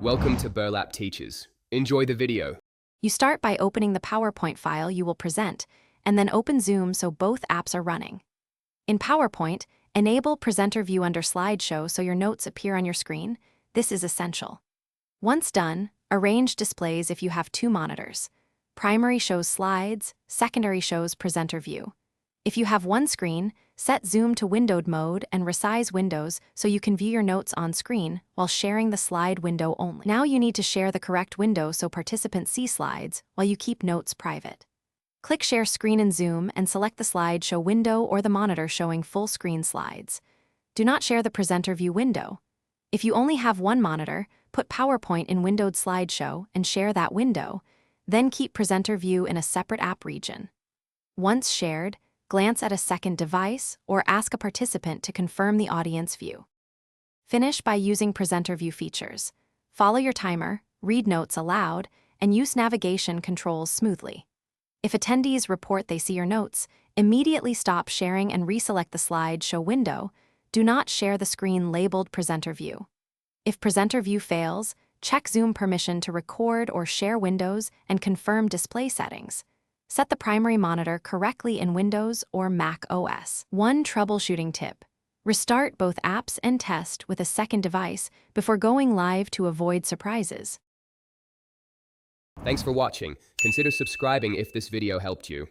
Welcome to Burlap Teachers. Enjoy the video. You start by opening the PowerPoint file you will present, and then open Zoom so both apps are running. In PowerPoint, enable Presenter View under Slideshow so your notes appear on your screen. This is essential. Once done, arrange displays if you have two monitors. Primary shows slides, secondary shows Presenter View. If you have one screen, set Zoom to windowed mode and resize windows so you can view your notes on screen while sharing the slide window only. Now you need to share the correct window so participants see slides while you keep notes private. Click Share Screen in Zoom and select the slideshow window or the monitor showing full screen slides. Do not share the Presenter View window. If you only have one monitor, put PowerPoint in windowed slideshow and share that window, then keep Presenter View in a separate app region. Once shared, glance at a second device or ask a participant to confirm the audience view. Finish by using Presenter View features. Follow your timer, read notes aloud, and use navigation controls smoothly. If attendees report they see your notes, immediately stop sharing and reselect the slideshow window. Do not share the screen labeled Presenter View. If Presenter View fails, check Zoom permission to record or share windows and confirm display settings. Set the primary monitor correctly in Windows or Mac OS. One troubleshooting tip: restart both apps and test with a second device before going live to avoid surprises. Thanks for watching. Consider subscribing if this video helped you.